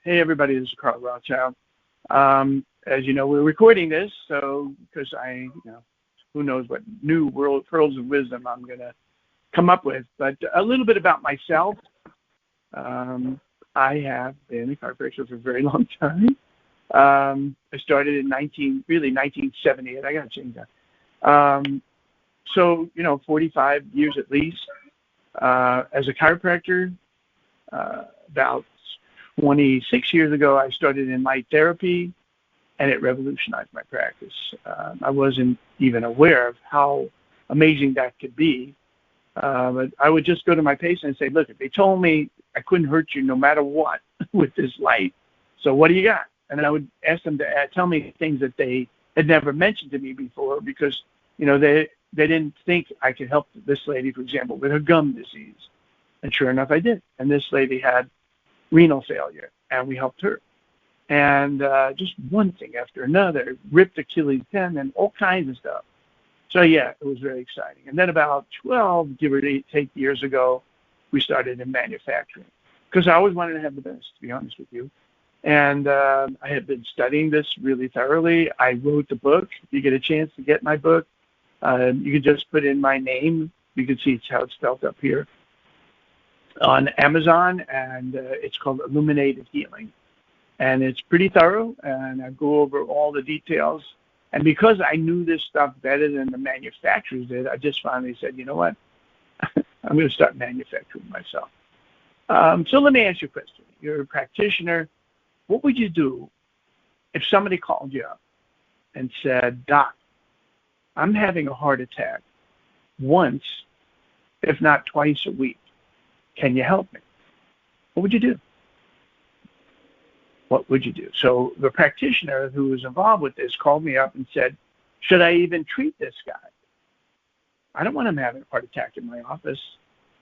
Hey, everybody, this is Carl Rothschild. As you know, we're recording this, so because who knows what new world pearls of wisdom I'm going to come up with. But a little bit about myself. I have been a chiropractor for a very long time. I started in 1978. I got to change that. So, 45 years at least. As a chiropractor, about 26 years ago, I started in light therapy, and it revolutionized my practice. I wasn't even aware of how amazing that could be. But I would just go to my patient and say, look, if they told me I couldn't hurt you no matter what with this light, so what do you got? And then I would ask them to tell me things that they had never mentioned to me before because, they didn't think I could help this lady, for example, with her gum disease. And sure enough, I did. And this lady had renal failure, and we helped her. And just one thing after another, ripped Achilles tendon, all kinds of stuff. So, yeah, it was very exciting. And then about 12, give or take years ago, we started in manufacturing because I always wanted to have the best, to be honest with you. And I had been studying this really thoroughly. I wrote the book. If you get a chance to get my book, you can just put in my name. You can see how it's spelled up here on Amazon, and it's called Illuminated Healing. And it's pretty thorough, and I go over all the details. And because I knew this stuff better than the manufacturers did, I just finally said, you know what? I'm going to start manufacturing myself. So let me ask you a question. You're a practitioner. What would you do if somebody called you up and said, Doc, I'm having a heart attack once, if not twice a week. Can you help me? What would you do? What would you do? So the practitioner who was involved with this called me up and said, should I even treat this guy? I don't want him having a heart attack in my office.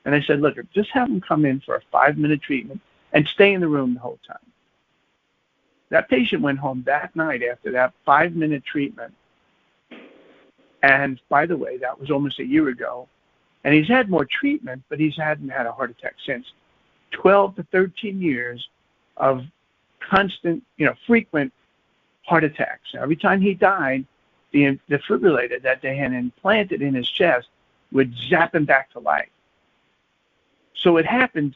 And I said, look, just have him come in for a 5-minute treatment and stay in the room the whole time. That patient went home that night after that 5-minute treatment. And by the way, that was almost a year ago. And he's had more treatment, but he hadn't had a heart attack since. 12 to 13 years of constant, frequent heart attacks. Every time he died, the defibrillator that they had implanted in his chest would zap him back to life. So it happened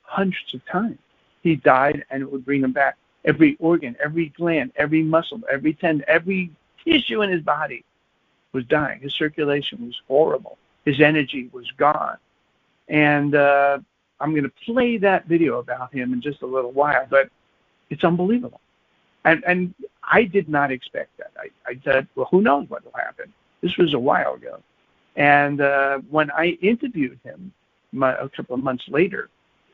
hundreds of times. He died, and it would bring him back. Every organ, every gland, every muscle, every tendon, every tissue in his body was dying. His circulation was horrible. His energy was gone. And I'm going to play that video about him in just a little while, but it's unbelievable. And I did not expect that. I said, well, who knows what will happen? This was a while ago. And when I interviewed him a couple of months later,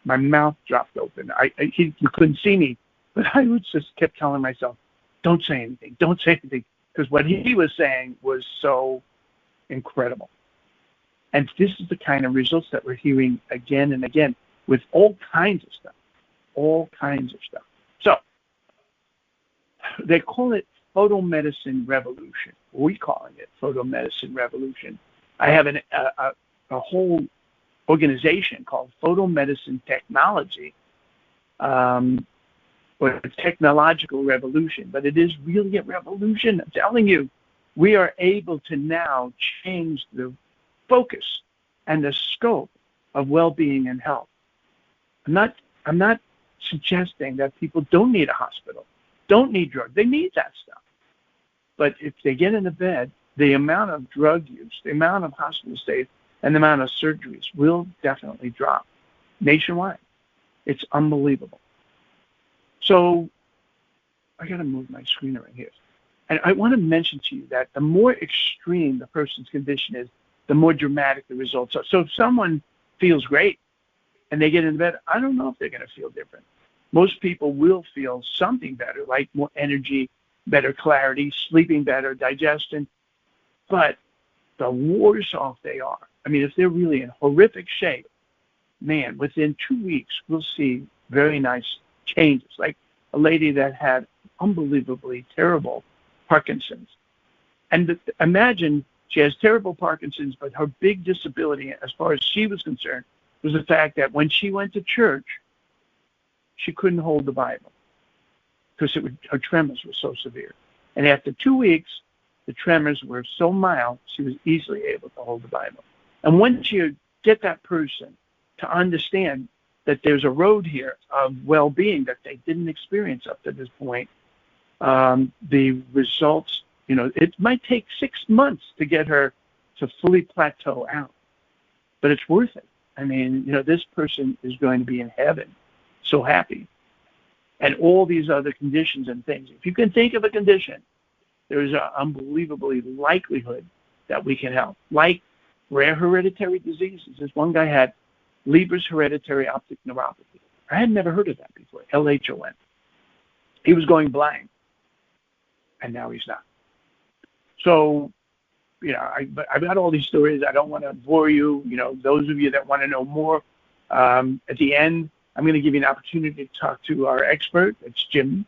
my mouth dropped open. He couldn't see me, but I just kept telling myself, don't say anything, don't say anything, because what he was saying was so incredible. And this is the kind of results that we're hearing again and again with all kinds of stuff, So they call it photomedicine revolution. We're calling it photomedicine revolution. I have a whole organization called Photomedicine Technology, or technological revolution, but it is really a revolution. I'm telling you, we are able to now change the focus and the scope of well-being and health. I'm not suggesting that people don't need a hospital, don't need drugs. They need that stuff. But if they get into bed, the amount of drug use, the amount of hospital stays, and the amount of surgeries will definitely drop nationwide. It's unbelievable. So I got to move my screen around here. And I want to mention to you that the more extreme the person's condition is, the more dramatic the results are. So if someone feels great and they get into bed, I don't know if they're going to feel different. Most people will feel something better, like more energy, better clarity, sleeping better, digestion. But the worse off they are, if they're really in horrific shape, man, within 2 weeks, we'll see very nice changes. Like a lady that had unbelievably terrible Parkinson's. And imagine she has terrible Parkinson's, but her big disability, as far as she was concerned, was the fact that when she went to church, she couldn't hold the Bible because her tremors were so severe. And after 2 weeks, the tremors were so mild, she was easily able to hold the Bible. And once you get that person to understand that there's a road here of well-being that they didn't experience up to this point, the results, it might take 6 months to get her to fully plateau out, but it's worth it. I mean, this person is going to be in heaven, so happy. And all these other conditions and things. If you can think of a condition, there's an unbelievably likelihood that we can help. Like rare hereditary diseases. This one guy had Leber's hereditary optic neuropathy. I had never heard of that before, LHON. He was going blind, and now he's not. So, I've got all these stories. I don't want to bore you. Those of you that want to know more, at the end, I'm going to give you an opportunity to talk to our expert. It's Jim,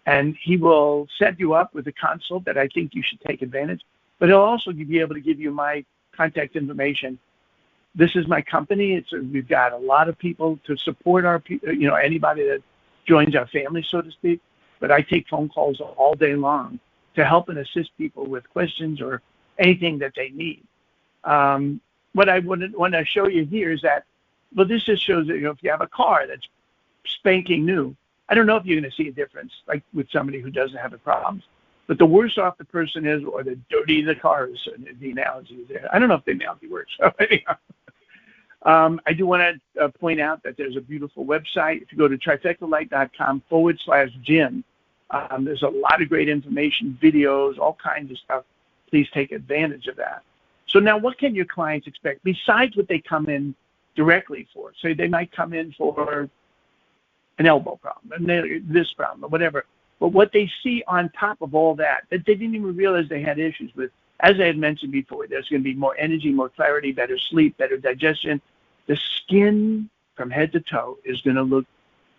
and he will set you up with a consult that I think you should take advantage. But he'll also be able to give you my contact information. This is my company. We've got a lot of people to support anybody that joins our family, so to speak. But I take phone calls all day long to help and assist people with questions or anything that they need. What I want to show you here is that, well, this just shows that, if you have a car that's spanking new, I don't know if you're going to see a difference, like with somebody who doesn't have the problems. But the worse off the person is, or the dirtier the car is, the analogy is there. I don't know if the analogy works. I do want to point out that there's a beautiful website. If you go to trifectalight.com/Jim, there's a lot of great information, videos, all kinds of stuff. Please take advantage of that. So now what can your clients expect besides what they come in directly for? So they might come in for an elbow problem, this problem, or whatever. But what they see on top of all that they didn't even realize they had issues with, as I had mentioned before, there's going to be more energy, more clarity, better sleep, better digestion. The skin from head to toe is going to look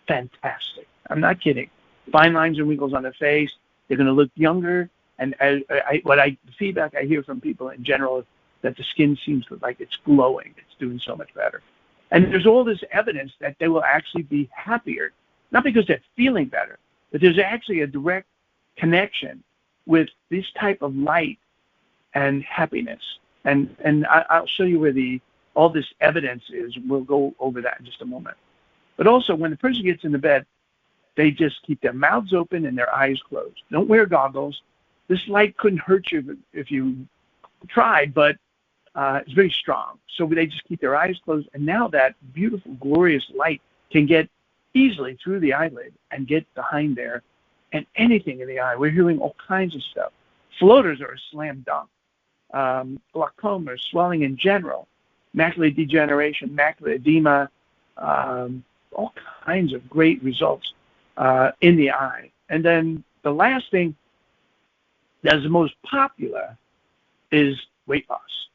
fantastic. I'm not kidding. Fine lines and wrinkles on the face. They're going to look younger. And the feedback I hear from people in general is that the skin seems like it's glowing. It's doing so much better. And there's all this evidence that they will actually be happier, not because they're feeling better, but there's actually a direct connection with this type of light and happiness. And I'll show you where all this evidence is. We'll go over that in just a moment. But also, when the person gets into bed, they just keep their mouths open and their eyes closed. Don't wear goggles. This light couldn't hurt you if you tried, but it's very strong. So they just keep their eyes closed. And now that beautiful, glorious light can get easily through the eyelid and get behind there and anything in the eye. We're hearing all kinds of stuff. Floaters are a slam dunk. Glaucoma, swelling in general, macular degeneration, macular edema, all kinds of great results in the eye. And then the last thing that's the most popular is weight loss.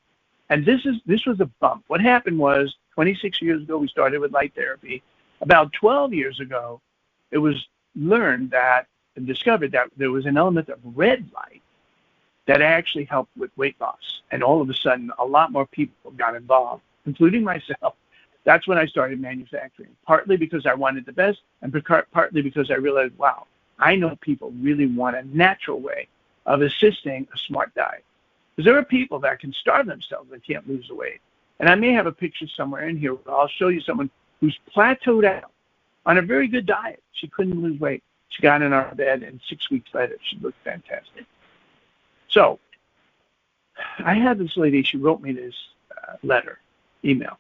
And this was a bump. What happened was 26 years ago, we started with light therapy. About 12 years ago, it was learned and discovered that there was an element of red light that actually helped with weight loss. And all of a sudden, a lot more people got involved, including myself. That's when I started manufacturing, partly because I wanted the best and partly because I realized, wow, I know people really want a natural way of assisting a smart diet. Because there are people that can starve themselves and can't lose the weight. And I may have a picture somewhere in here where I'll show you someone who's plateaued out on a very good diet. She couldn't lose weight. She got in our bed, and 6 weeks later, she looked fantastic. So I had this lady, she wrote me this email.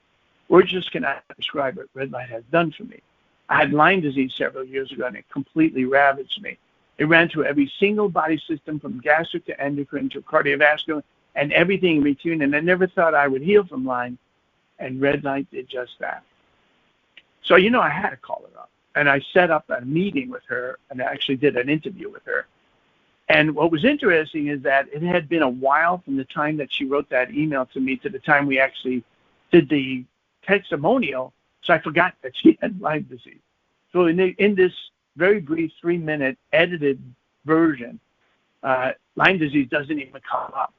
Words just cannot describe what red light has done for me. I had Lyme disease several years ago, and it completely ravaged me. It ran through every single body system, from gastric to endocrine to cardiovascular, and everything in between. And I never thought I would heal from Lyme, and red light did just that. So, I had to call her up. And I set up a meeting with her, and I actually did an interview with her. And what was interesting is that it had been a while from the time that she wrote that email to me to the time we actually did the testimonial, so I forgot that she had Lyme disease. So in this very brief 3-minute edited version, Lyme disease doesn't even come up.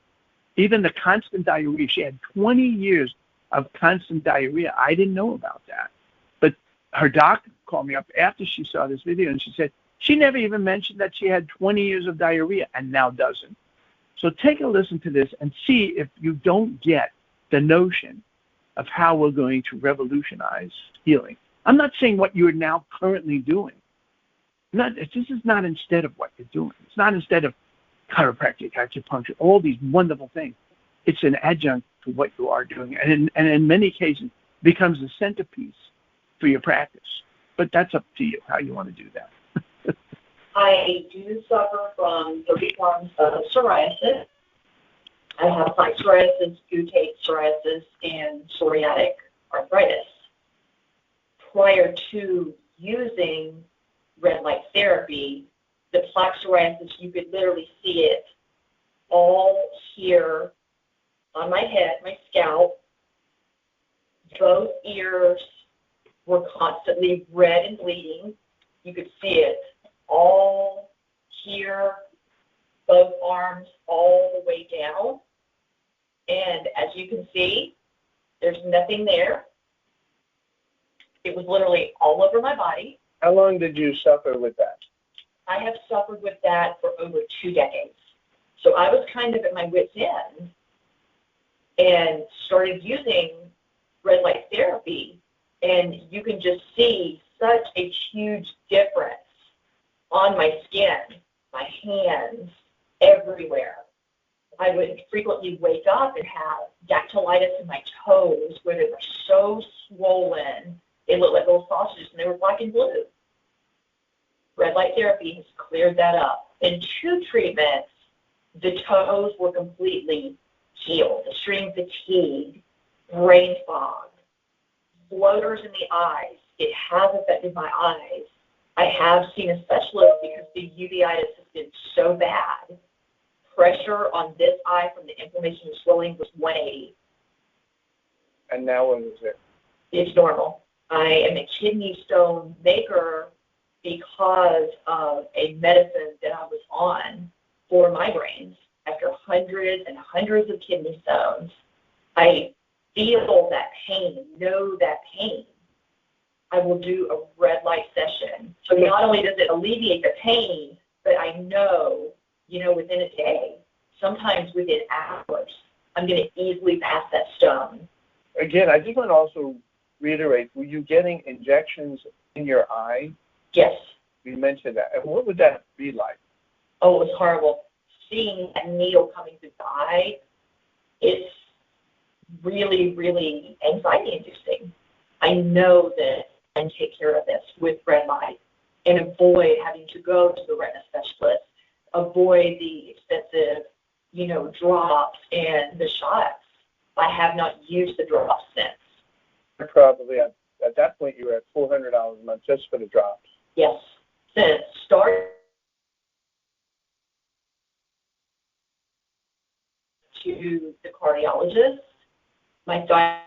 Even the constant diarrhea, she had 20 years of constant diarrhea. I didn't know about that. But her doctor called me up after she saw this video, and she said she never even mentioned that she had 20 years of diarrhea and now doesn't. So take a listen to this and see if you don't get the notion of how we're going to revolutionize healing. I'm not saying what you're now currently doing. This is not instead of what you're doing. It's not instead of chiropractic, acupuncture, all these wonderful things. It's an adjunct to what you are doing, and in many cases becomes the centerpiece for your practice. But that's up to you how you want to do that. I do suffer from 30 forms of psoriasis. I have plaque psoriasis, gutate psoriasis, and psoriatic arthritis. Prior to using red light therapy, the plaque psoriasis, you could literally see it all here on my head, my scalp. Both ears were constantly red and bleeding. You could see it all here, both arms all the way down. And as you can see, there's nothing there. It was literally all over my body. How long did you suffer with that? I have suffered with that for over 2 decades. So I was kind of at my wit's end and started using red light therapy, and you can just see such a huge difference on my skin, my hands, everywhere. I would frequently wake up and have dactylitis in my toes where they were so swollen, they looked like little sausages, and they were black and blue. Red light therapy has cleared that up. In 2 treatments, the toes were completely healed. Extreme fatigue, brain fog, floaters in the eyes. It has affected my eyes. I have seen a specialist because the uveitis has been so bad. Pressure on this eye from the inflammation and swelling was 180. And now what is it? It's normal. I am a kidney stone maker because of a medicine that I was on for migraines. After hundreds and hundreds of kidney stones, I feel that pain, know that pain. I will do a red light session. So not only does it alleviate the pain, but I know, within a day, sometimes within hours, I'm going to easily pass that stone. Again, I just want to also reiterate, were you getting injections in your eye? Yes. You mentioned that. And what would that be like? Oh, it was horrible. Seeing that needle coming through the eye, it's really, really anxiety-inducing. I know that I can take care of this with red light and avoid having to go to the retina specialist, avoid the expensive, drops and the shots. I have not used the drops since. Probably at that point you were at $400 a month just for the drops. Yes, since start to the cardiologist, my diet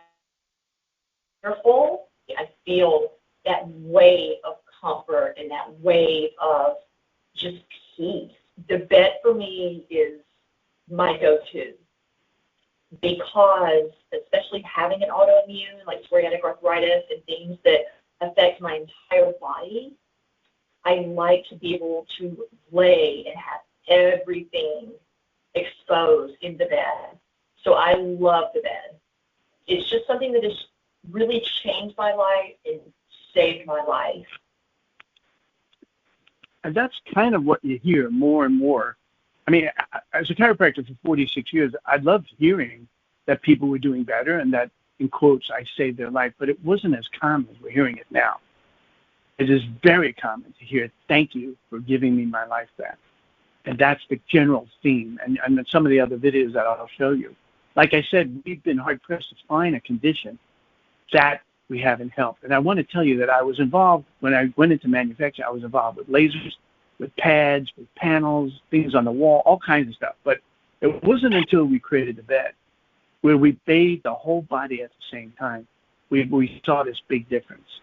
is wonderful. I feel that wave of comfort and that wave of just peace. The bed for me is my go-to because, especially having an autoimmune like psoriatic arthritis and things that affect my entire body, I like to be able to lay and have everything exposed in the bed. So I love the bed. It's just something that has really changed my life and saved my life. And that's kind of what you hear more and more. I mean, as a chiropractor for 46 years, I loved hearing that people were doing better and that, in quotes, I saved their life, but it wasn't as common as we're hearing it now. It is very common to hear, thank you for giving me my life back. And that's the general theme. And some of the other videos that I'll show you. Like I said, we've been hard-pressed to find a condition that we haven't helped. And I want to tell you that I was involved, when I went into manufacturing, I was involved with lasers, with pads, with panels, things on the wall, all kinds of stuff. But it wasn't until we created the bed where we bathed the whole body at the same time, we saw this big difference.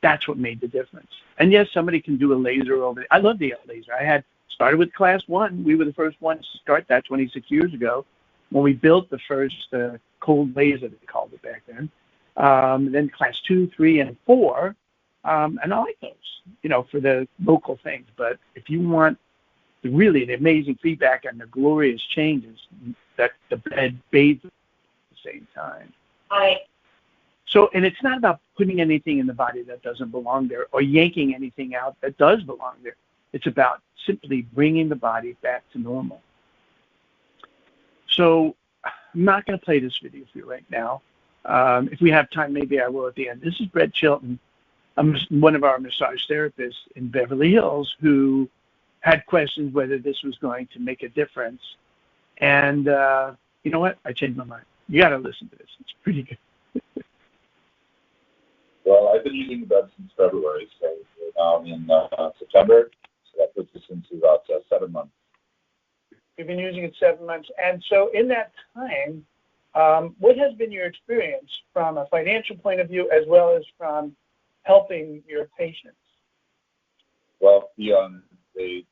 That's what made the difference. And yes, somebody can do a laser over it. I love the laser. I had started with class 1. We were the first ones to start that 26 years ago when we built the first cold laser, they called it back then. Then class 2, 3, and 4, And I like those, for the local things. But if you want really the amazing feedback and the glorious changes that the bed bathes at the same time. So, and it's not about putting anything in the body that doesn't belong there or yanking anything out that does belong there. It's about simply bringing the body back to normal. So I'm not going to play this video for you right now. If we have time, maybe I will at the end. This is Brett Chilton. I'm one of our massage therapists in Beverly Hills who had questions whether this was going to make a difference. And you know what? I changed my mind. You got to listen to this. It's pretty good. Well, I've been using the bed since February, so we're now in September, so that puts us into about 7 months. You've been using it 7 months. And so in that time, what has been your experience from a financial point of view as well as from helping your patients? Well, the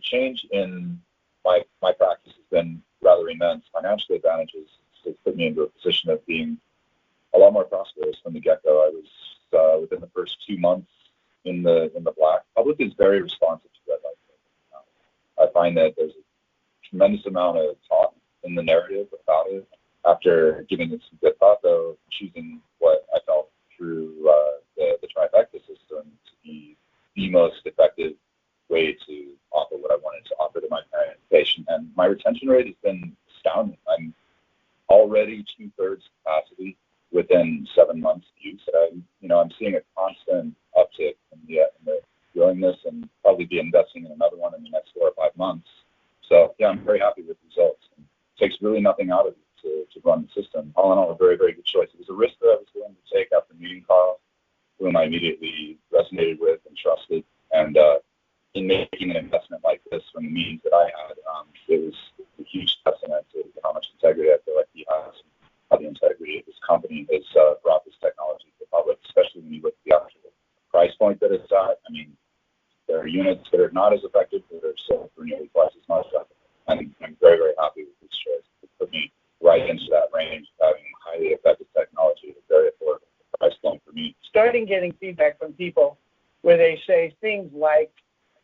change in my practice has been rather immense. Financial advantages has put me into a position of being a lot more prosperous from the get-go. I was within the first 2 months in the black. Public is very responsive to red light. I find that there's a tremendous amount of talk in the narrative about it. After giving it some good thought, though, choosing what I felt through the Trifecta system to be the most effective way to offer what I wanted to offer to my patient, and my retention rate has been astounding. I'm already 2/3 capacity within 7 months of use. I'm seeing a constant uptick in the willingness, and probably be investing in another one in the next 4 or 5 months. So yeah, I'm very happy with the results. It takes really nothing out of it to run the system. All in all, a very, very good choice. It was a risk that I was willing to take after meeting Carl, whom I immediately resonated with and trusted. And in making an investment like this from the means that I had, it was a huge testament to how much integrity I feel like he has, and how the integrity of this company has brought this technology to the public, especially when you look at the actual price point that it's at. I mean, there are units that are not as effective that are sold for nearly twice as much. I'm very, very happy with this choice. It put me right into that range of having highly effective technology at a very affordable price point for me. Starting getting feedback from people where they say things like,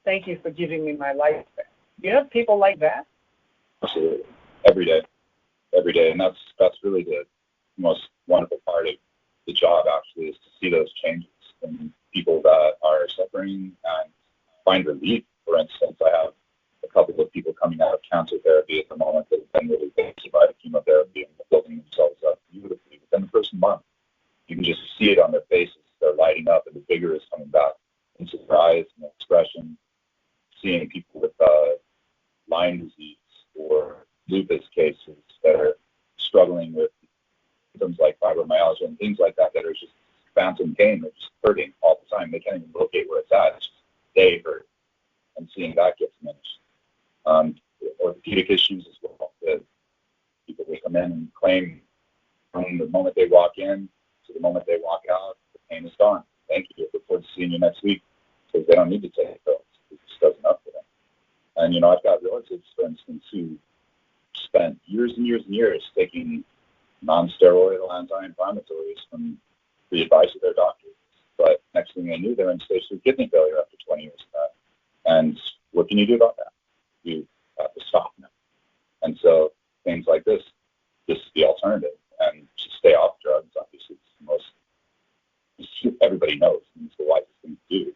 "Thank you for giving me my life back." Do you have people like that? Absolutely. Every day. And that's really the most wonderful part of the job, actually, is to see those changes in people that are suffering and find relief. For instance, I have a couple of people coming out of cancer therapy at the moment that have been really affected by the chemotherapy and building themselves up beautifully within the first month. You can just see it on their faces. They're lighting up, and the vigor is coming back into their eyes and their expression. Seeing people with Lyme disease or lupus cases that are struggling with symptoms like fibromyalgia and things like that are just phantom pain. They're just hurting all the time. They can't even locate where it's at. It's just they hurt. And seeing that get diminished. Orthopedic issues as well. The people will come in and claim from the moment they walk in to the moment they walk out, the pain is gone. Thank you. Look forward to seeing you next week, because they don't need to take pills. It just does enough for them. And, I've got relatives, for instance, who spent years and years and years taking non-steroidal anti-inflammatories from the advice of their doctors. But next thing they knew, they're in stage 3 kidney failure after 20 years of that. And what can you do about that? You have to stop now. And so things like this is the alternative. And to stay off drugs, obviously, it's the most, everybody knows, it's the wisest thing to do.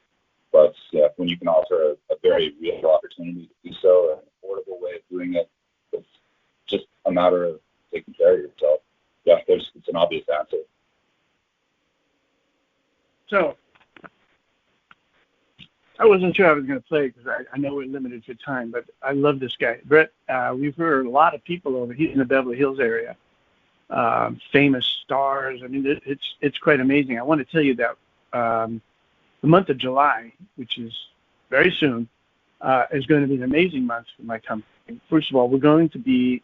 But yeah, when you can offer a very real opportunity to do so, an affordable way of doing it, it's just a matter of taking care of yourself. Yeah, it's an obvious answer. So, I wasn't sure I was going to play because I know we're limited for time, but I love this guy. Brett, we've heard a lot of people over here in the Beverly Hills area, famous stars. I mean, it's quite amazing. I want to tell you that the month of July, which is very soon, is going to be an amazing month for my company. First of all, we're going to be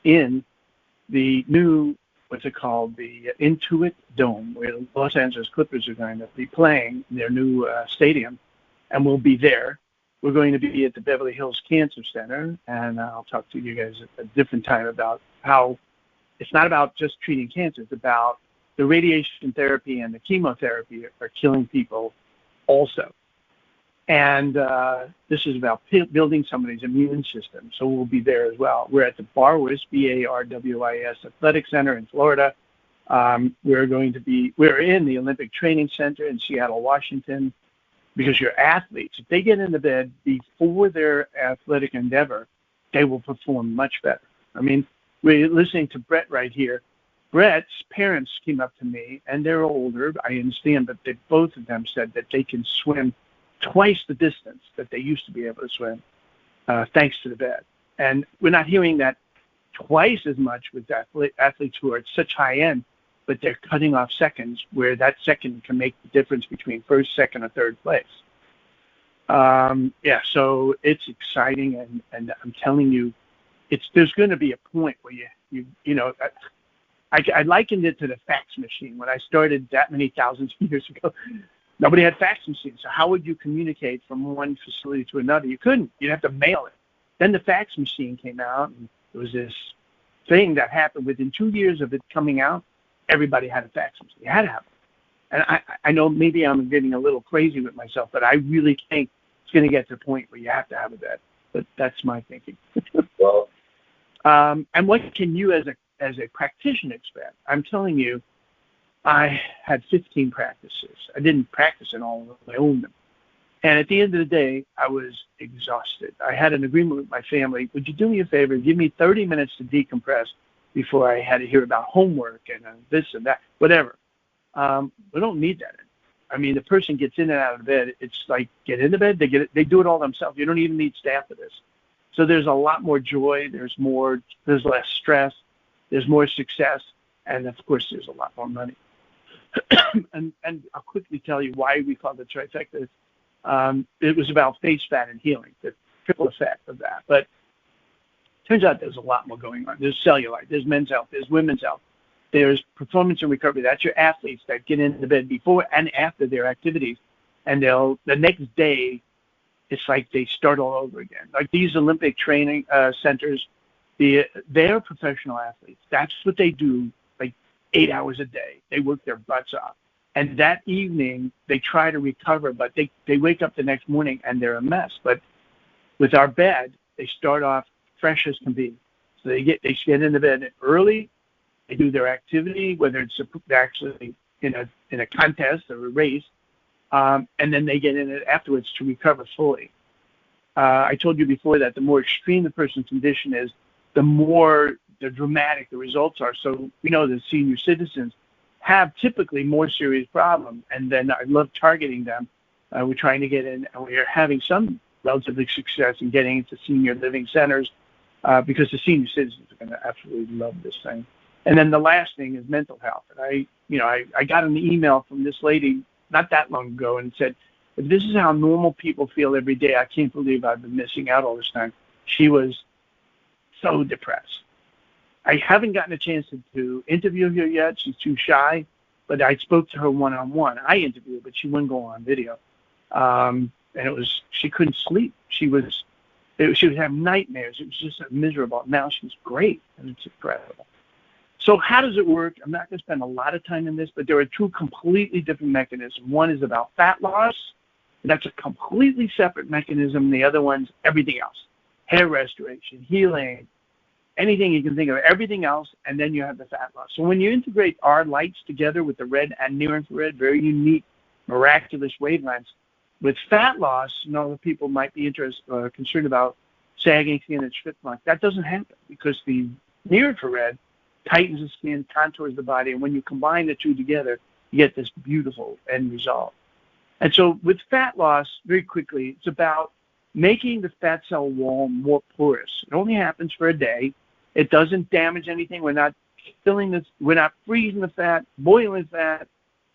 in the new, what's it called, the Intuit Dome, where the Los Angeles Clippers are going to be playing in their new stadium, and we'll be there. We're going to be at the Beverly Hills Cancer Center, and I'll talk to you guys at a different time about how it's not about just treating cancer. It's about the radiation therapy and the chemotherapy are killing people also. And this is about building somebody's immune system. So we'll be there as well. We're at the Barwis, BARWIS Athletic Center in Florida. We're in the Olympic Training Center in Seattle, Washington, because your athletes, if they get into bed before their athletic endeavor, they will perform much better. I mean, we're listening to Brett right here. Brett's parents came up to me, and they're older, I understand, but both of them said that they can swim twice the distance that they used to be able to swim, thanks to the bed. And we're not hearing that twice as much with athletes who are at such high end, but they're cutting off seconds where that second can make the difference between first, second, or third place. So it's exciting, and I'm telling you, there's going to be a point where I likened it to the fax machine. When I started that many thousands of years ago, nobody had fax machines. So how would you communicate from one facility to another? You couldn't. You'd have to mail it. Then the fax machine came out, and it was this thing that happened within 2 years of it coming out. Everybody had a fax machine. You had to have it. And I know maybe I'm getting a little crazy with myself, but I really think it's going to get to the point where you have to have a bed. But that's my thinking. Well, and what can you as a practitioner expect? I'm telling you, I had 15 practices. I didn't practice in all of them. I owned them. And at the end of the day, I was exhausted. I had an agreement with my family. Would you do me a favor? Give me 30 minutes to decompress before I had to hear about homework and this and that, whatever. We don't need that. I mean, the person gets in and out of bed. It's like, get into bed. They do it all themselves. You don't even need staff for this. So there's a lot more joy. There's less stress. There's more success. And of course, there's a lot more money. and I'll quickly tell you why we call it Trifecta. It was about face, fat, and healing, the triple effect of that. But turns out there's a lot more going on. There's cellulite, there's men's health, there's women's health, there's performance and recovery. That's your athletes that get into bed before and after their activities, and the next day, it's like they start all over again. Like these Olympic training centers, they're professional athletes. That's what they do, like 8 hours a day. They work their butts off. And that evening, they try to recover, but they wake up the next morning and they're a mess. But with our bed, they start off fresh as can be. So they get into bed early. They do their activity, whether it's actually in a contest or a race, and then they get in it afterwards to recover fully. I told you before that the more extreme the person's condition is, the more dramatic the results are. So we know that senior citizens have typically more serious problems, and then I love targeting them. We're trying to get in, and we're having some relatively success in getting into senior living centers because the senior citizens are going to absolutely love this thing. And then the last thing is mental health. And I got an email from this lady not that long ago and said, if this is how normal people feel every day, I can't believe I've been missing out all this time. She was so depressed. I haven't gotten a chance to interview her yet. She's too shy, but I spoke to her one-on-one. I interviewed her, but she wouldn't go on video. And she couldn't sleep. She would have nightmares. It was just miserable. Now she's great, and it's incredible. So how does it work? I'm not going to spend a lot of time in this, but there are two completely different mechanisms. One is about fat loss. And that's a completely separate mechanism. The other one's everything else. Hair restoration, healing, anything you can think of, everything else, and then you have the fat loss. So when you integrate our lights together with the red and near infrared, very unique, miraculous wavelengths, with fat loss, the people might be concerned about sagging skin and strip marks. That doesn't happen because the near infrared tightens the skin, contours the body, and when you combine the two together, you get this beautiful end result. And so with fat loss, very quickly, it's about making the fat cell wall more porous. It only happens for a day. It doesn't damage anything. We're not we're not freezing the fat, boiling fat,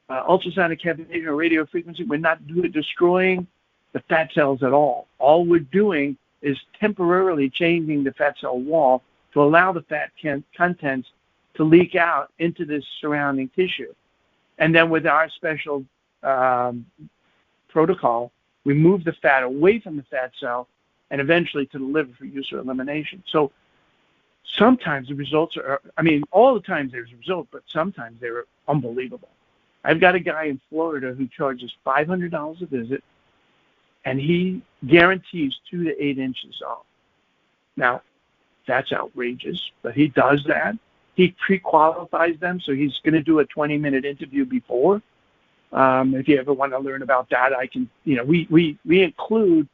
ultrasonic cavitation or radio frequency. We're not destroying the fat cells at all. All we're doing is temporarily changing the fat cell wall to allow the fat contents to leak out into this surrounding tissue. And then with our special protocol, we move the fat away from the fat cell and eventually to the liver for use or elimination. So sometimes the results are, I mean, all the times there's a result, but sometimes they're unbelievable. I've got a guy in Florida who charges $500 a visit, and he guarantees 2 to 8 inches off. Now, that's outrageous, but he does that. He pre-qualifies them, so he's going to do a 20-minute interview before. If you ever want to learn about that, I can, we include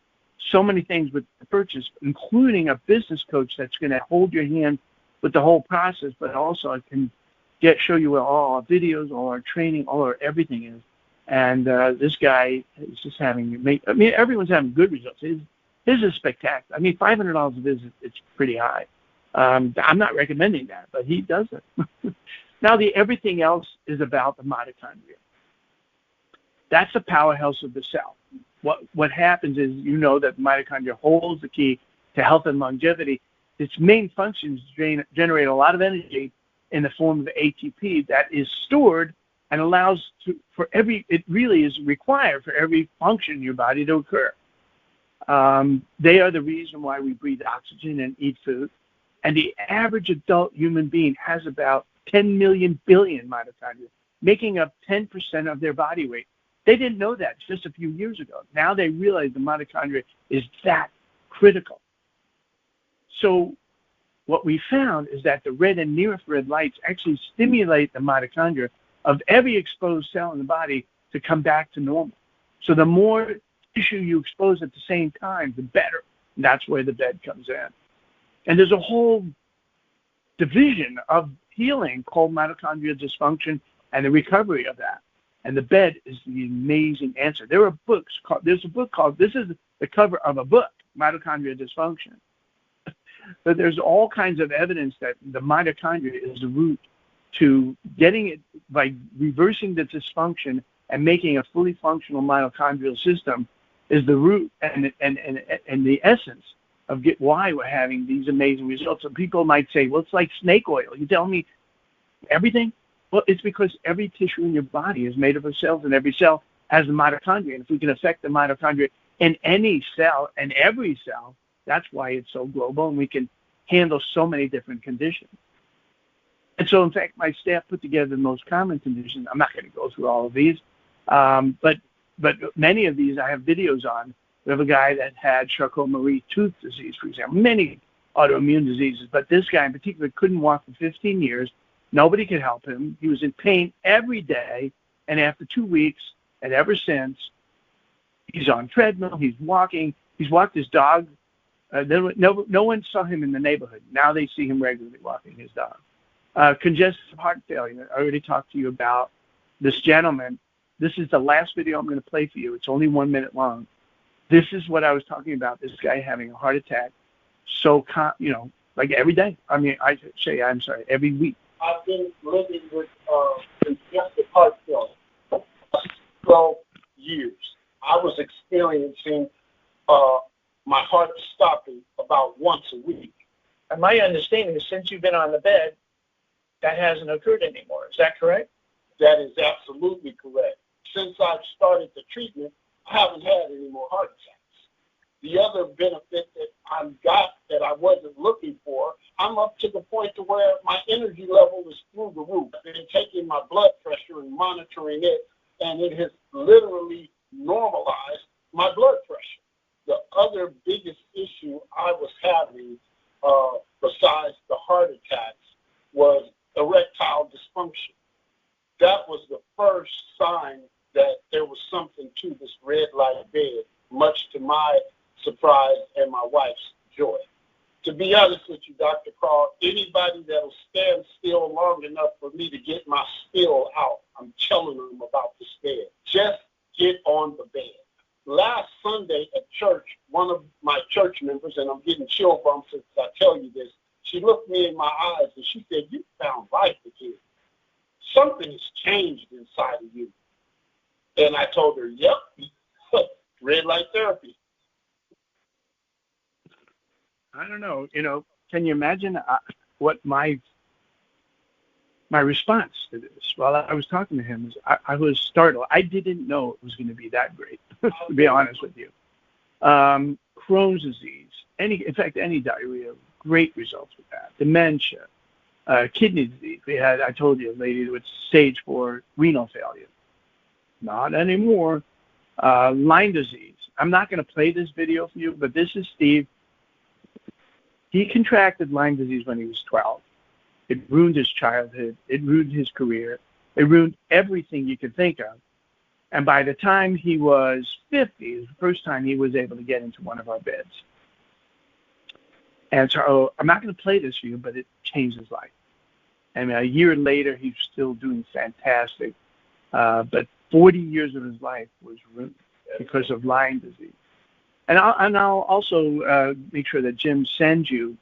so many things with the purchase, including a business coach that's going to hold your hand with the whole process, but also I can show you where all our videos, all our training, all our everything is. And this guy is just everyone's having good results. His is spectacular. I mean, $500 a visit, it's pretty high. I'm not recommending that, but he does it. Now, everything else is about the mitochondria. That's the powerhouse of the cell. What happens is, that the mitochondria holds the key to health and longevity. Its main function is to generate a lot of energy in the form of ATP that is stored and allows it really is required for every function in your body to occur. They are the reason why we breathe oxygen and eat food. And the average adult human being has about 10 million billion mitochondria, making up 10% of their body weight. They didn't know that just a few years ago. Now they realize the mitochondria is that critical. So what we found is that the red and near-infrared lights actually stimulate the mitochondria of every exposed cell in the body to come back to normal. So the more tissue you expose at the same time, the better. And that's where the bed comes in. And there's a whole division of healing called mitochondrial dysfunction and the recovery of that. And the bed is the amazing answer. There's a book called, this is the cover of a book, Mitochondrial Dysfunction. But there's all kinds of evidence that the mitochondria is the root to getting it by reversing the dysfunction and making a fully functional mitochondrial system is the root and the essence of why we're having these amazing results. And people might say, well, it's like snake oil. You tell me everything? Well, it's because every tissue in your body is made up of cells, and every cell has a mitochondria. And if we can affect the mitochondria in any cell and every cell, that's why it's so global, and we can handle so many different conditions. And so, in fact, my staff put together the most common conditions. I'm not going to go through all of these, but many of these I have videos on. We have a guy that had Charcot-Marie tooth disease, for example, many autoimmune diseases, but this guy in particular couldn't walk for 15 years. Nobody could help him. He was in pain every day, and after 2 weeks, and ever since, he's on treadmill, he's walking. He's walked his dog. No one saw him in the neighborhood. Now they see him regularly walking his dog. Congestive heart failure. I already talked to you about this gentleman. This is the last video I'm going to play for you. It's only 1 minute long. This is what I was talking about, this guy having a heart attack. So, like every day. I mean, every week. I've been living with congestive heart failure 12 years. I was experiencing my heart stopping about once a week. And my understanding is since you've been on the bed, that hasn't occurred anymore. Is that correct? That is absolutely correct. Since I've started the treatment, I haven't had any more heart attacks. The other benefit that I've got that I wasn't looking for, I'm up to the point to where my energy level is through the roof. I've been taking my blood pressure and monitoring it, and it has literally normalized my blood pressure. The other biggest issue I was having, besides the heart attacks, was erectile dysfunction. That was the first sign that there was something to this red light bed, much to my surprise and my wife's joy. To be honest with you, Dr. Carl, anybody that'll stand still long enough for me to get my spill out, I'm telling them about this bed. Just get on the bed. Last Sunday at church, one of my church members, and I'm getting chill bumps as I tell you this, she looked me in my eyes and she said, "You found life again. Something has changed inside of you." And I told her, "Yep, red light therapy." I don't know, can you imagine what my response to this while I was talking to him is I was startled. I didn't know it was going to be that great, to be honest with you. Crohn's disease, any diarrhea, great results with that. Dementia, kidney disease. I told you, a lady with stage 4 renal failure. Not anymore. Lyme disease. I'm not going to play this video for you, but this is Steve. He contracted Lyme disease when he was 12. It ruined his childhood. It ruined his career. It ruined everything you could think of. And by the time he was 50, it was the first time he was able to get into one of our beds. And so I'm not going to play this for you, but it changed his life. And a year later, he's still doing fantastic. But 40 years of his life was ruined because of Lyme disease. And I'll also make sure that Jim sends you,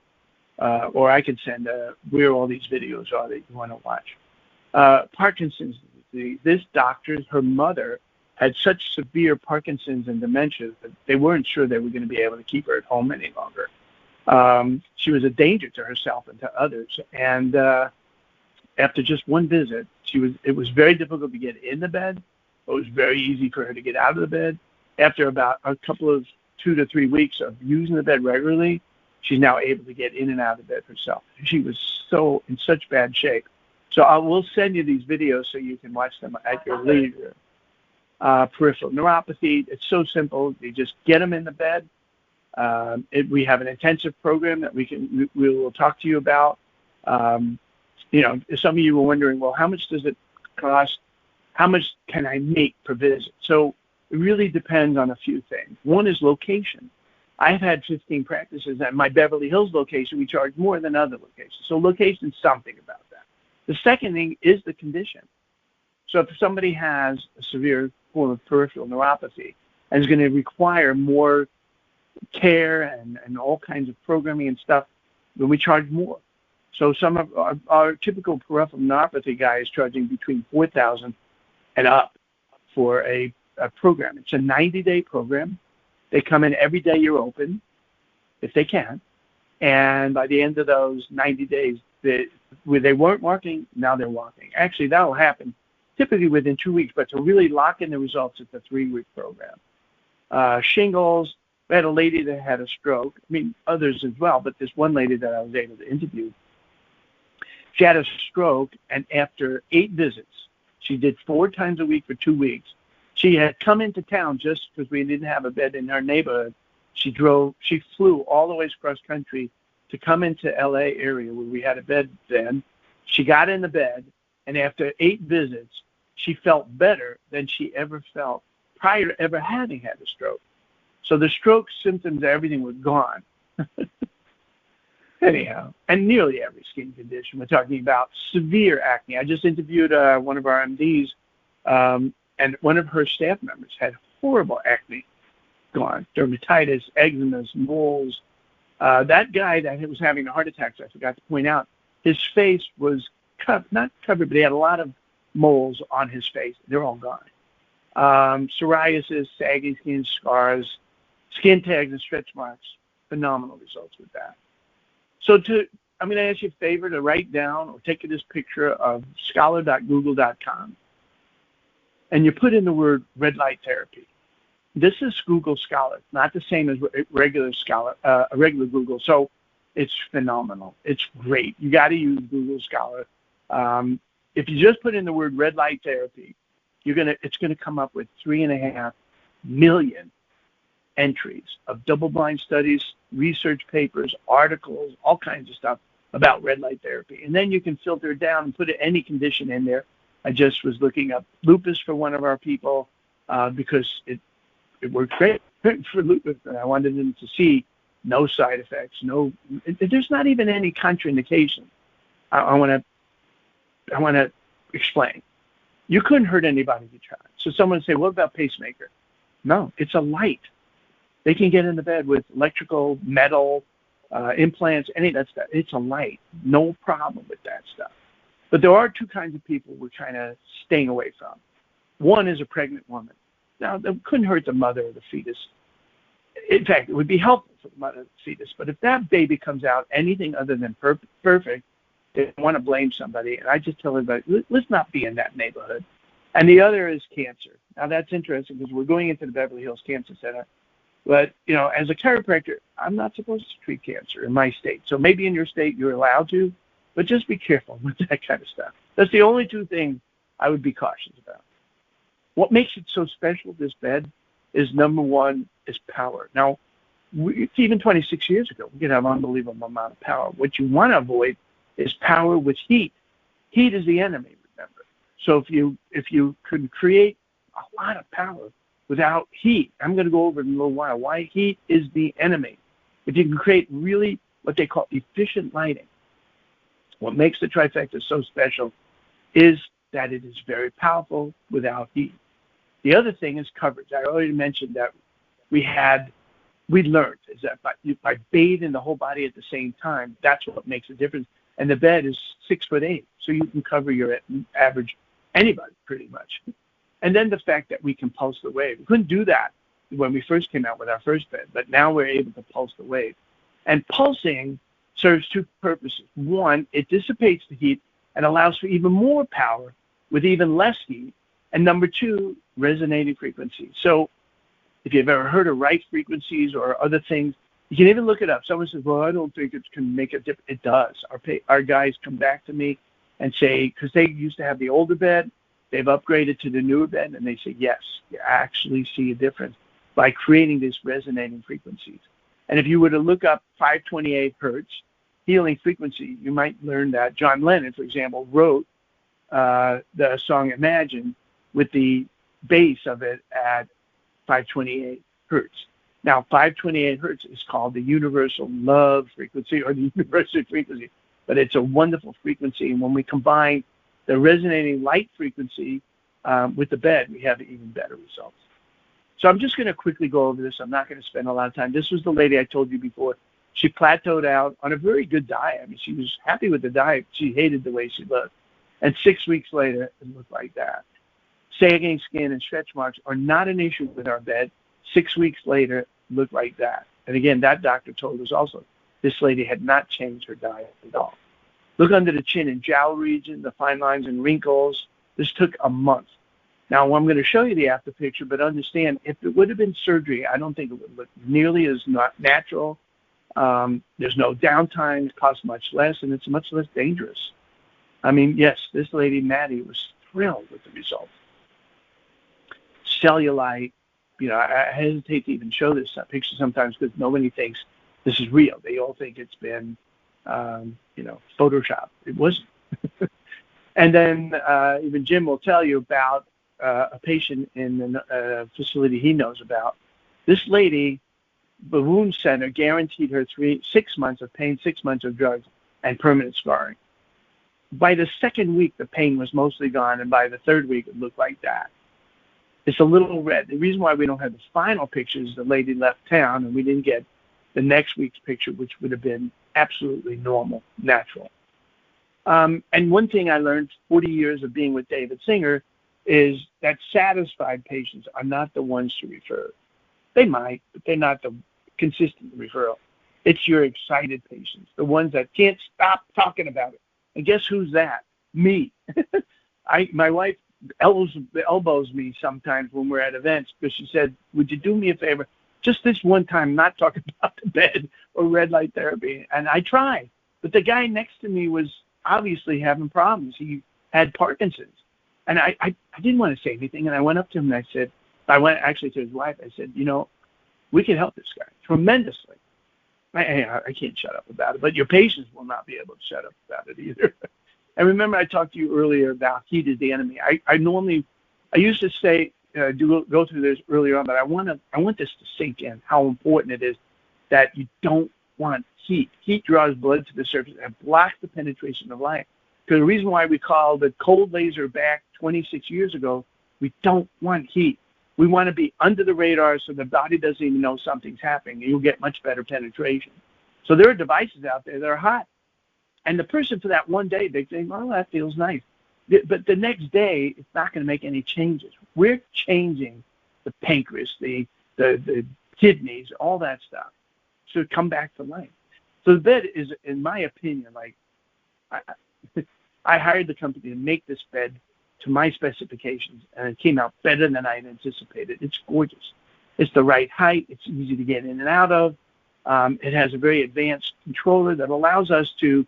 or I can send where all these videos are that you want to watch. Parkinson's disease. This doctor, her mother, had such severe Parkinson's and dementia that they weren't sure they were going to be able to keep her at home any longer. She was a danger to herself and to others. And after just one visit, it was very difficult to get in the bed. It was very easy for her to get out of the bed. After about a couple of 2 to 3 weeks of using the bed regularly, she's now able to get in and out of bed herself. She was in such bad shape. So I will send you these videos so you can watch them at your leisure. Peripheral neuropathy, it's so simple. You just get them in the bed. We have an intensive program that we will talk to you about. Some of you were wondering, well, how much does it cost? How much can I make per visit? So it really depends on a few things. One is location. I've had 15 practices. At my Beverly Hills location, we charge more than other locations. So location's something about that. The second thing is the condition. So if somebody has a severe form of peripheral neuropathy and is going to require more care and all kinds of programming and stuff, then we charge more. So some of our typical peripheral neuropathy guy is charging between $4,000 and up for a program. It's a 90-day program. They come in every day you're open, if they can. And by the end of those 90 days, where they weren't walking, now they're walking. Actually, that will happen typically within 2 weeks, but to really lock in the results, it's a 3-week program. Shingles, we had a lady that had a stroke. I mean, others as well, but this one lady that I was able to interview, she had a stroke, and after 8 visits, she did 4 times a week for 2 weeks. She had come into town just because we didn't have a bed in her neighborhood. She flew all the way across country to come into L.A. area where we had a bed then. She got in the bed, and after 8 visits, she felt better than she ever felt prior to ever having had a stroke. So the stroke symptoms, everything was gone. Anyhow, and nearly every skin condition. We're talking about severe acne. I just interviewed one of our MDs, and one of her staff members had horrible acne gone, dermatitis, eczemas, moles. That guy that was having the heart attacks, I forgot to point out, his face was not covered, but he had a lot of moles on his face. They're all gone. Psoriasis, saggy skin, scars, skin tags and stretch marks, phenomenal results with that. So I'm going to ask you a favor to write down or take this picture of scholar.google.com, and you put in the word red light therapy. This is Google Scholar, not the same as regular Google. So it's phenomenal. It's great. You got to use Google Scholar. If you just put in the word red light therapy, it's going to come up with 3.5 million entries of double-blind studies, research papers, articles, all kinds of stuff about red light therapy. And then you can filter it down and put any condition in there. I just was looking up lupus for one of our people because it worked great for lupus, and I wanted them to see no side effects. There's not even any contraindication. I want to explain. You couldn't hurt anybody if you tried. So someone would say, what about pacemaker? No, it's a light. They can get in the bed with electrical, metal, implants, any of that stuff. It's a light. No problem with that stuff. But there are 2 kinds of people we're kind of staying away from. One is a pregnant woman. Now, that couldn't hurt the mother or the fetus. In fact, it would be helpful for the mother or the fetus. But if that baby comes out anything other than perfect, they want to blame somebody. And I just tell everybody, let's not be in that neighborhood. And the other is cancer. Now, that's interesting because we're going into the Beverly Hills Cancer Center. But, as a chiropractor, I'm not supposed to treat cancer in my state. So maybe in your state you're allowed to, but just be careful with that kind of stuff. That's the only two things I would be cautious about. What makes it so special, this bed, is number one, is power. Now, even 26 years ago, we could have an unbelievable amount of power. What you want to avoid is power with heat. Heat is the enemy, remember. So if you could create a lot of power without heat, I'm going to go over in a little while why heat is the enemy. If you can create really what they call efficient lighting, what makes the Trifecta so special is that it is very powerful without heat. The other thing is coverage. I already mentioned that we learned is that by bathing the whole body at the same time, that's what makes a difference. And the bed is 6'8", so you can cover your average anybody pretty much. And then the fact that we can pulse the wave. We couldn't do that when we first came out with our first bed, but now we're able to pulse the wave. And pulsing serves two purposes. One, it dissipates the heat and allows for even more power with even less heat. And number two, resonating frequencies. So if you've ever heard of right frequencies or other things, you can even look it up. Someone says, well, I don't think it can make a difference. It does. Our guys come back to me and say, because they used to have the older bed, they've upgraded to the newer bed, and they say, yes, you actually see a difference by creating these resonating frequencies. And if you were to look up 528 hertz healing frequency, you might learn that John Lennon, for example, wrote the song Imagine with the bass of it at 528 hertz. Now, 528 hertz is called the universal love frequency or the universal frequency, but it's a wonderful frequency. And when we combine the resonating light frequency with the bed, we have even better results. So I'm just going to quickly go over this. I'm not going to spend a lot of time. This was the lady I told you before. She plateaued out on a very good diet. I mean, she was happy with the diet. She hated the way she looked. And 6 weeks later, it looked like that. Sagging skin and stretch marks are not an issue with our bed. 6 weeks later, looked like that. And again, that doctor told us also this lady had not changed her diet at all. Look under the chin and jowl region, the fine lines and wrinkles. This took a month. Now, I'm going to show you the after picture, but understand, if it would have been surgery, I don't think it would look nearly as not natural. There's no downtime. It costs much less, and it's much less dangerous. I mean, yes, this lady, Maddie, was thrilled with the results. Cellulite, I hesitate to even show this picture sometimes because nobody thinks this is real. They all think it's been, Photoshop. It wasn't. And then even Jim will tell you about a patient in a facility he knows about. This lady, the wound center guaranteed her 6 months of pain, 6 months of drugs, and permanent scarring. By the second week, the pain was mostly gone, and by the third week, it looked like that. It's a little red. The reason why we don't have the final picture is the lady left town, and we didn't get the next week's picture, which would have been absolutely normal, natural. And one thing I learned 40 years of being with David Singer is that satisfied patients are not the ones to refer. They might, but they're not the consistent referral. It's your excited patients, the ones that can't stop talking about it. And guess who's that? Me. My wife elbows me sometimes when we're at events because she said, would you do me a favor? Just this one time, not talk about the bed or red light therapy. And I tried. But the guy next to me was obviously having problems. He had Parkinson's. And I didn't want to say anything. And I went up to him and I went actually to his wife. I said, we can help this guy tremendously. I can't shut up about it, but your patients will not be able to shut up about it either. And remember, I talked to you earlier about heat is the enemy. I used to say, go through this earlier on, but I want this to sink in, how important it is that you don't want heat. Heat draws blood to the surface and blocks the penetration of light. So the reason why we call the cold laser back 26 years ago, we don't want heat. We want to be under the radar so the body doesn't even know something's happening, and you'll get much better penetration. So there are devices out there that are hot. And the person for that one day, they think, well, that feels nice. But the next day, it's not going to make any changes. We're changing the pancreas, the kidneys, all that stuff, to come back to life. So the bed is, in my opinion, like I hired the company to make this bed to my specifications, and it came out better than I had anticipated. It's gorgeous. It's the right height. It's easy to get in and out of. It has a very advanced controller that allows us to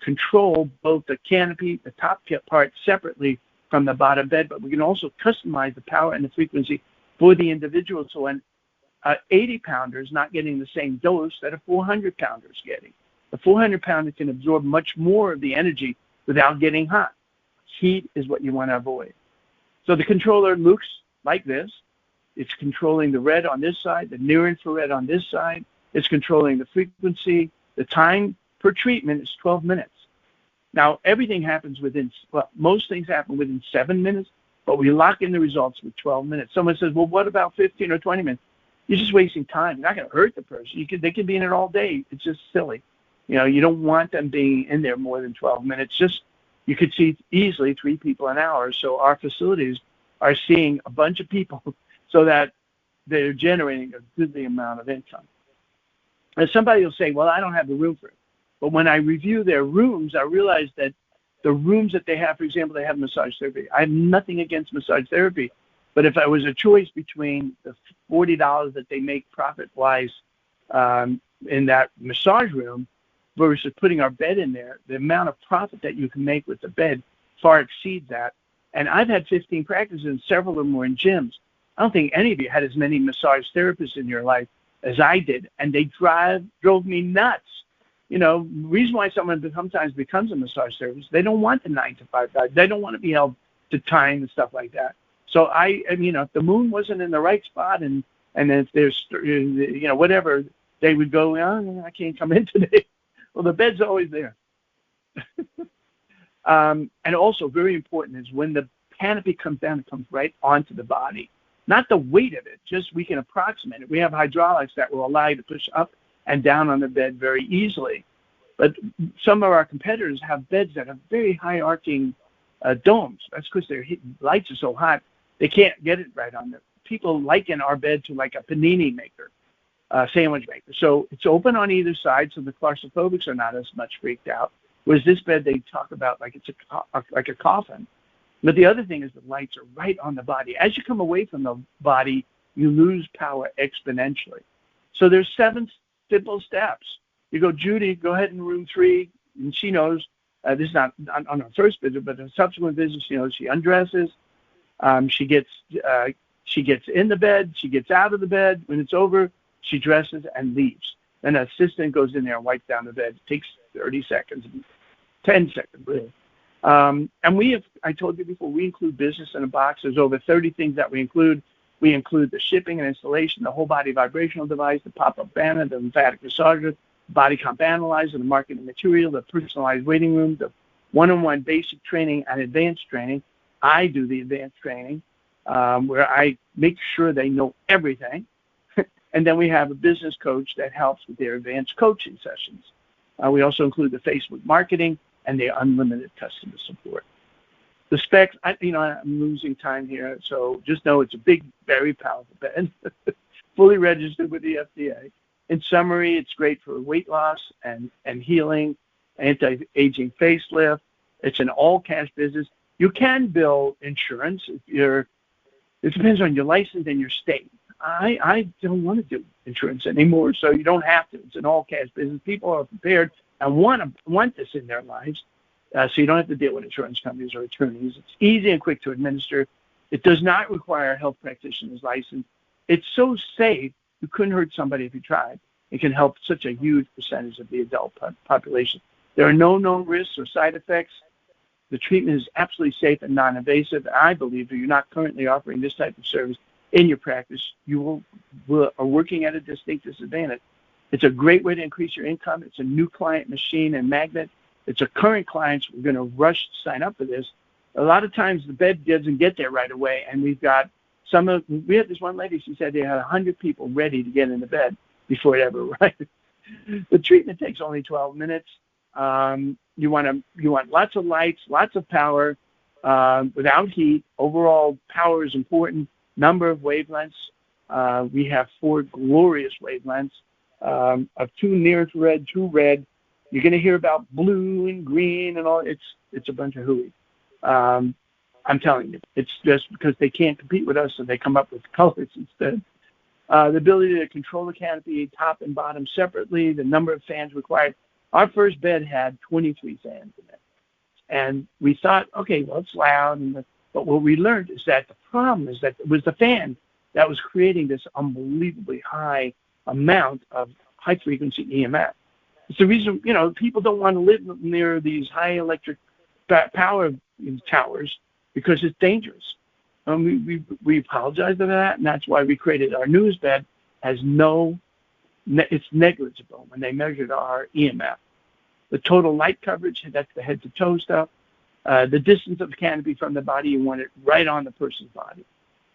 control both the canopy, the top part separately from the bottom bed, but we can also customize the power and the frequency for the individual. So an 80-pounder is not getting the same dose that a 400-pounder is getting. The 400-pounder can absorb much more of the energy without getting hot. Heat is what you want to avoid. So the controller looks like this. It's controlling the red on this side, the near infrared on this side. It's controlling the frequency. The time per treatment is 12 minutes. Now, everything happens most things happen within 7 minutes, but we lock in the results with 12 minutes. Someone says, well, what about 15 or 20 minutes? You're just wasting time. You're not going to hurt the person. They could be in it all day. It's just silly. You don't want them being in there more than 12 minutes. You could see easily 3 people an hour. So our facilities are seeing a bunch of people so that they're generating a goodly amount of income. And somebody will say, well, I don't have the room for it. But when I review their rooms, I realize that the rooms that they have, for example, they have massage therapy. I have nothing against massage therapy, but if I was a choice between the $40 that they make profit-wise in that massage room versus putting our bed in there, the amount of profit that you can make with the bed far exceeds that. And I've had 15 practices, and several of them were in gyms. I don't think any of you had as many massage therapists in your life as I did, and they drove me nuts. The reason why someone sometimes becomes a massage therapist, they don't want the 9-to-5 guy. They don't want to be held to time and stuff like that. So if the moon wasn't in the right spot, and if there's, whatever, they would go, oh, I can't come in today. Well, the bed's always there. And also very important is when the canopy comes down, it comes right onto the body. Not the weight of it, just we can approximate it. We have hydraulics that will allow you to push up and down on the bed very easily. But some of our competitors have beds that have very high arcing domes. That's because their lights are so hot, they can't get it right on there. People liken our bed to like a panini maker, sandwich maker. So it's open on either side, so the claustrophobics are not as much freaked out. Whereas this bed, they talk about like it's like a coffin. But the other thing is the lights are right on the body. As you come away from the body, you lose power exponentially. So there's 7 simple steps. You go, Judy, go ahead in room 3, and she knows, this is not on her first visit, but a subsequent visit, she knows she undresses, she gets in the bed, she gets out of the bed. When it's over, she dresses and leaves. Then an assistant goes in there and wipes down the bed. It takes 30 seconds, 10 seconds, really. And I told you before, we include business in a box. There's over 30 things that we include. We include the shipping and installation, the whole body vibrational device, the pop-up banner, the lymphatic massager, body comp analyzer, the marketing material, the personalized waiting room, the one-on-one basic training and advanced training. I do the advanced training where I make sure they know everything. And then we have a business coach that helps with their advanced coaching sessions. We also include the Facebook marketing and the unlimited customer support. The specs, I'm losing time here, so just know it's a big, very powerful bed, fully registered with the FDA. In summary, it's great for weight loss and healing, anti-aging facelift. It's an all-cash business. You can bill insurance it depends on your license and your state. I don't want to do insurance anymore, so you don't have to. It's an all-cash business. People are prepared and want this in their lives. So you don't have to deal with insurance companies or attorneys. It's easy and quick to administer. It does not require a health practitioner's license. It's so safe, you couldn't hurt somebody if you tried. It can help such a huge percentage of the adult population. There are no known risks or side effects. The treatment is absolutely safe and non-invasive. I believe if you're not currently offering this type of service in your practice, you are working at a distinct disadvantage. It's a great way to increase your income. It's a new client machine and magnet. It's a current clients. We're going to rush to sign up for this. A lot of times the bed doesn't get there right away, and we had this one lady, she said they had 100 people ready to get in the bed before it ever arrived. The treatment takes only 12 minutes. You want lots of lights, lots of power, without heat. Overall power is important. Number of wavelengths. We have 4 glorious wavelengths of 2 near infrared, 2 red. You're going to hear about blue and green and all. It's a bunch of hooey. I'm telling you, it's just because they can't compete with us, so they come up with colors instead. the ability to control the canopy top and bottom separately, the number of fans required. Our first bed had 23 fans in it. And we thought, okay, well, it's loud. But what we learned is that the problem is that it was the fan that was creating this unbelievably high amount of high-frequency EMF. It's the reason, people don't want to live near these high electric power towers because it's dangerous. We apologize for that, and that's why we created our newest bed. It's negligible when they measured our EMF. The total light coverage, that's the head to toe stuff. The distance of the canopy from the body, you want it right on the person's body.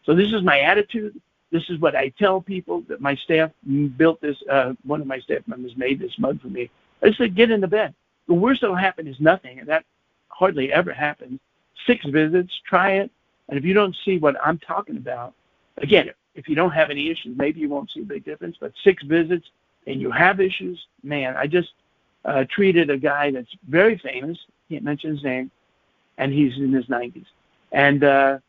So this is my attitude. This is what I tell people. That my staff built this. One of my staff members made this mug for me. I said, get in the bed. The worst that will happen is nothing, and that hardly ever happens. 6 visits, try it, and if you don't see what I'm talking about, again, if you don't have any issues, maybe you won't see a big difference, but 6 visits and you have issues, man, I just treated a guy that's very famous, can't mention his name, and he's in his 90s. And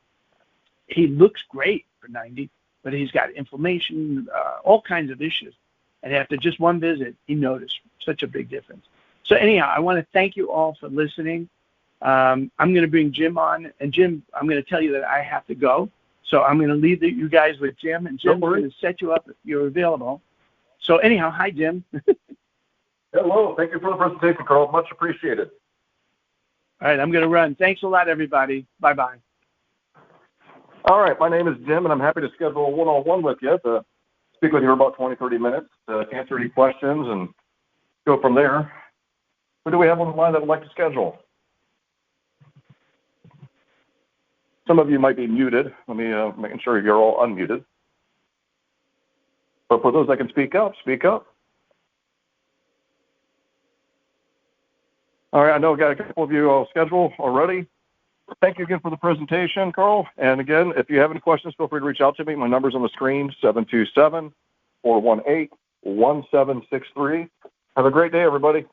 he looks great for 90, but he's got inflammation, all kinds of issues. And after just one visit, he noticed such a big difference. So anyhow, I want to thank you all for listening. I'm going to bring Jim on. And Jim, I'm going to tell you that I have to go. So I'm going to leave you guys with Jim. And Jim's going to set you up if you're available. So anyhow, hi, Jim. Hello. Thank you for the presentation, Carl. Much appreciated. All right, I'm going to run. Thanks a lot, everybody. Bye-bye. All right, my name is Jim, and I'm happy to schedule a one-on-one with you to speak with you for about 20, 30 minutes to answer any questions and go from there. Who do we have on the line that would like to schedule? Some of you might be muted. Let me making sure you're all unmuted. But for those that can speak up, speak up. All right, I know I've got a couple of you on schedule already. Thank you again for the presentation, Carl. And again, if you have any questions, feel free to reach out to me. My number's on the screen, 727-418-1763. Have a great day, everybody.